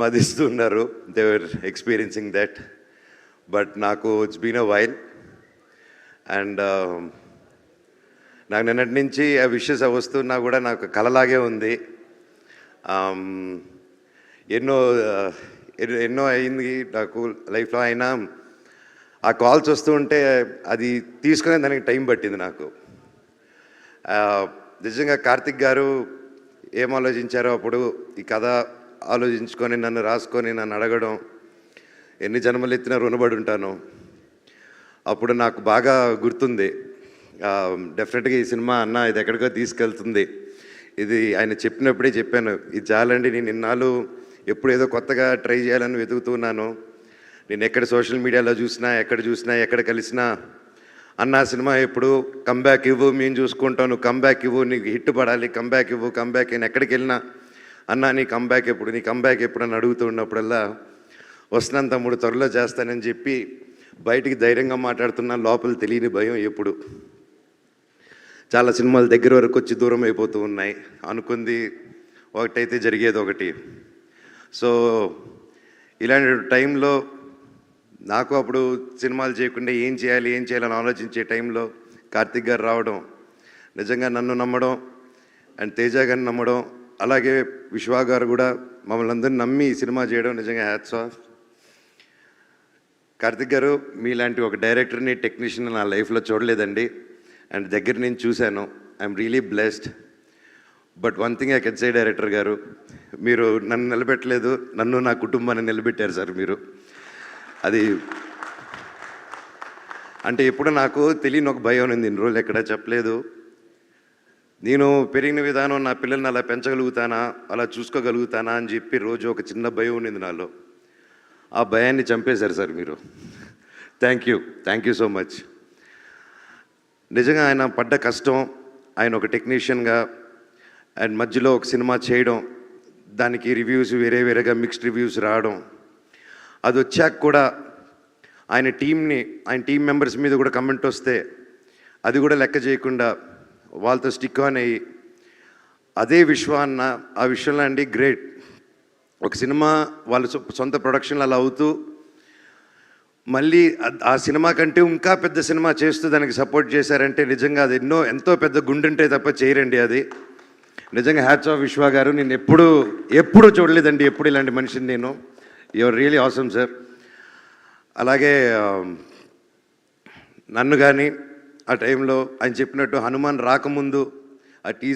మదిస్తున్నారు. They are experiencing that. But నాకు it's been a while and నాకు నిన్నటి నుంచి ఆ విషెస్ వస్తున్నా కూడా నాకు కలలాగే ఉంది. ఎన్నో ఎన్నో అయింది నాకు లైఫ్లో. అయినా ఆ కాల్స్ వస్తూ ఉంటే అది తీసుకునే దానికి టైం పట్టింది నాకు. నిజంగా కార్తిక్ గారు ఏం ఆలోచించారో అప్పుడు ఈ కథ ఆలోచించుకొని నన్ను రాసుకొని నన్ను అడగడం, ఎన్ని జన్మలు ఎత్తినా రుణపడి ఉంటాను. అప్పుడు నాకు బాగా గుర్తుంది. డెఫినెట్గా ఈ సినిమా అన్న ఇది ఎక్కడికో తీసుకెళ్తుంది. ఇది ఆయన చెప్పినప్పుడే చెప్పాను, ఇది చాలండి, నేను ఇన్నాళ్ళు ఎప్పుడు ఏదో కొత్తగా ట్రై చేయాలని వెతుకుతున్నాను. నేను ఎక్కడ సోషల్ మీడియాలో చూసినా, ఎక్కడ కలిసినా అన్న సినిమా ఎప్పుడు కంబ్యాక్ ఇవ్వు, మేము చూసుకుంటాను, కంబ్యాక్ ఇవ్వు, నీకు హిట్ పడాలి, కంబ్యాక్ ఇవ్వు, కంబ్యాక్. నేను ఎక్కడికి వెళ్ళినా అన్న నీ కంబ్యాక్ ఎప్పుడు అని అడుగుతూ ఉన్నప్పుడల్లా వస్తున్నాను తమ్ముడు, త్వరలో చేస్తానని చెప్పి బయటికి ధైర్యంగా మాట్లాడుతున్నా. లోపల తెలియని భయం ఎప్పుడు. చాలా సినిమాలు దగ్గర వరకు వచ్చి దూరం అయిపోతూ ఉన్నాయి. అనుకుంది ఒకటైతే జరిగేది ఒకటి. సో ఇలాంటి టైంలో నాకు అప్పుడు సినిమాలు చేయకుండా ఏం చేయాలని ఆలోచించే టైంలో కార్తిక్ గారు రావడం, నిజంగా నన్ను నమ్మడం అండ్ తేజ గారిని నమ్మడం, అలాగే విశ్వా గారు కూడా మమ్మల్ని అందరినీ నమ్మి ఈ సినిమా చేయడం నిజంగా హ్యాట్స్ ఆఫ్. కార్తిక్ గారు మీలాంటి ఒక డైరెక్టర్ని, టెక్నీషియన్ నా లైఫ్లో చూడలేదండి. అండ్ దగ్గర నేను చూశాను. I'm really blessed. But one thing I can say director గారు, మీరు నన్ను నిలబెట్టలేదు, నన్ను నా కుటుంబాన్ని నిలబెట్టారు సార్ మీరు. అది అంటే ఎప్పుడు నాకు తెలియని ఒక భయం ఉంది. ఇన్ని రోజులు ఎక్కడా చెప్పలేదు. నేను పెరిగిన విధానం, నా పిల్లల్ని అలా పెంచగలుగుతానా, అలా చూసుకోగలుగుతానా అని చెప్పి రోజు ఒక చిన్న భయం ఉండింది నాలో. ఆ భయాన్ని చంపేశారు సార్ మీరు. Thank you so much. నిజంగా ఆయన పడ్డ కష్టం, ఆయన ఒక టెక్నీషియన్గా అండ్ మధ్యలో ఒక సినిమా చేయడం, దానికి రివ్యూస్ వేరేగా మిక్స్డ్ రివ్యూస్ రావడం, అది వచ్చాక కూడా ఆయన టీం మెంబర్స్ మీద కూడా కమెంట్ వస్తే అది కూడా లెక్క చేయకుండా వాళ్ళతో స్టిక్ ఆన్ అయ్యి, అదే విశ్వ అన్న ఆ విషయంలో అండి గ్రేట్. ఒక సినిమా వాళ్ళ సొంత ప్రొడక్షన్లు అలా అవుతూ మళ్ళీ ఆ సినిమా కంటే ఇంకా పెద్ద సినిమా చేస్తూ దానికి సపోర్ట్ చేశారంటే నిజంగా అది ఎంతో పెద్ద గుండెంటే తప్ప చేయరండి అది. నిజంగా హ్యాట్స్ ఆఫ్ విశ్వ గారు. నేను ఎప్పుడు చూడలేదండి ఎప్పుడు ఇలాంటి మనిషిని నేను. Your really awesome sir. అలాగే నన్ను కానీ ఆ టైంలో ఆయన చెప్పినట్టు హనుమాన్ రాకముందు ఆ టీజర్